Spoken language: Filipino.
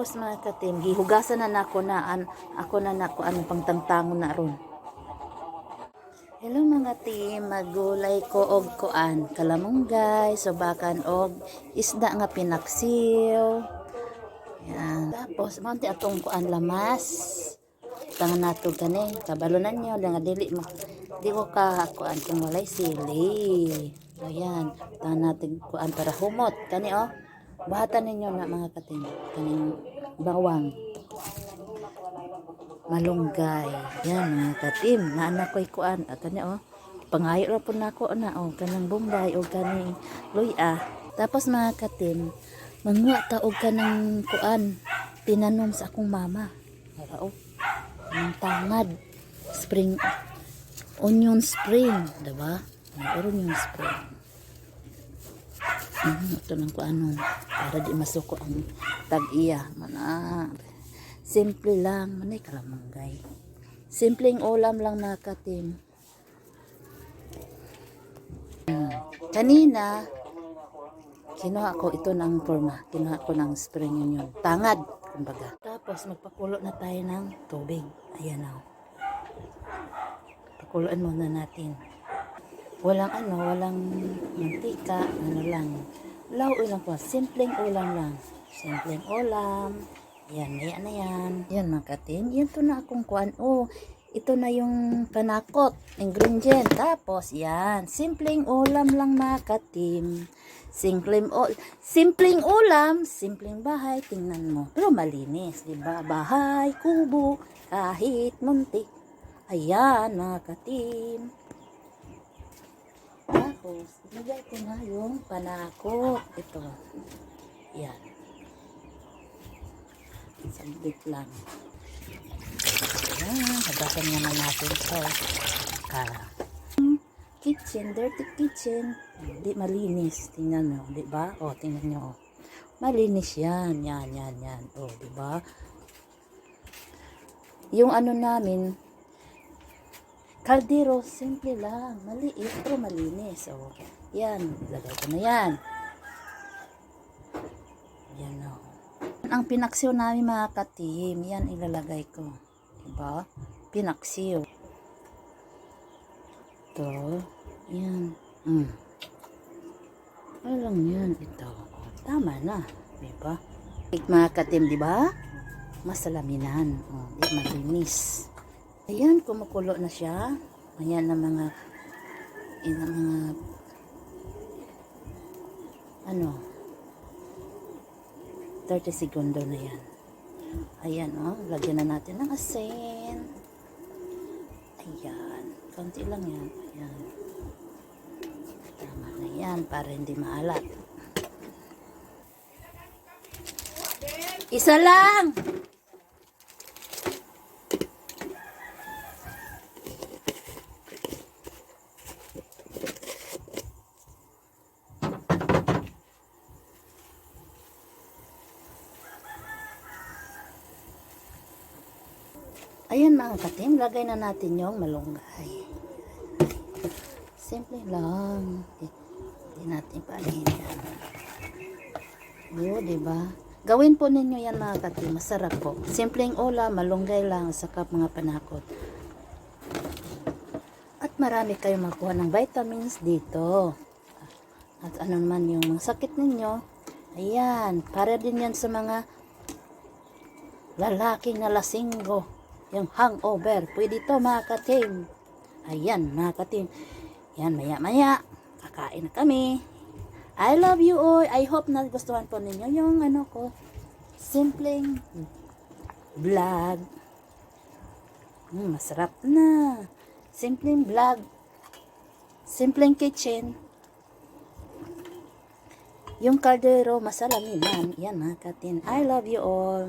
Tapos mga katim, gihugasan na nako ako na nako anong pangtangtangon na ron. Hello mga team, magulay ko og kuan, kalamunggay, subakan og isda nga pinaksiw. Yan. Tapos manti atong kuan lamas. Tangan nato gani, kabalunan nyo nga dili mo. Di ko ka kuan kung walay sili. So yan, tangan natin kuan para humot. Kani oh. Bahatan ninyo na mga katim, kaning bawang. Malunggay. Yan mga katim, naanak ko'y kuan. At ano oh, pangayo ra po nako na oh, kanang bombay o kaning luya. Tapos mga katim, manguha ta og kanang kuan, tinanom sa akong mama. Para oh, kanang tangad, spring, onion spring, diba? Onion spring. Ito lang ko ano, para di masuko ang tag-iya. Mana, simple lang, manay kalamanggay. Simpleng ulam lang mga katim. Kanina, kinuha ko ito ng forma. Kinuha ko ng spring onion. Tangad, kumbaga. Tapos magpakulo na tayo ng tubig. Ayan o. Pakuluan muna natin. Walang walang mantika, lang. Lauoy lang po, simpleng ulam lang. Simpleng ulam. Yan, maya na yan. Yan mga katim, yan to na akong kuan. Oh, ito na yung panakot, ingredient. Tapos, yan, simpleng ulam lang mga katim. Simpleng ulam, simpleng bahay, tingnan mo. Pero malinis, diba? Bahay, kubo, kahit muntik. Ayan mga katim. Tapos, nilagay ko na yung panakot. Ito. Yan. Saglit lang. Yan. Hagasan naman natin ito. Kitchen. Dirty kitchen. Hindi malinis. Tingnan nyo. Diba? O, tingnan nyo. Malinis yan. Yan. O, diba? Yung ano namin, kaldero, simple lang. Maliit pero malinis. O, yan. Ilagay ko na yan. Yan o. Ang pinaksiw namin mga katim, yan ilalagay ko. Diba? Pinaksiw. Ito. Yan. Ano lang yan. Ito. O, tama na. Diba? Mga katim, diba? Masalaminan. O, di malinis. Ayan, kumukulo na siya. Ayan na mga 30 segundo na yan. Ayan, oh, lagyan na natin ng asin. Ayan, konti lang yan. Ayan. Tama na yan, para hindi maalat. Isa lang! Ayan mga katim, lagay na natin yung malunggay. Simple lang. Hindi natin paalihin yan. O, diba? Gawin po ninyo yan mga katim, masarap po. Simpleng ulam, malunggay lang, saka mga panakot. At marami kayong makuha ng vitamins dito. At ano naman yung sakit ninyo, ayan, para din yan sa mga lalaking na lasinggo. Yung hangover. Pwede to mga katim. Ayan mga katim. Yan maya kakain na kami. I love you all. I hope na gustuhan po ninyo yung ano ko. Simpleng vlog. Masarap na. Simpleng vlog. Simpleng kitchen. Yung kaldero masalaminan. Yan mga katim. I love you all.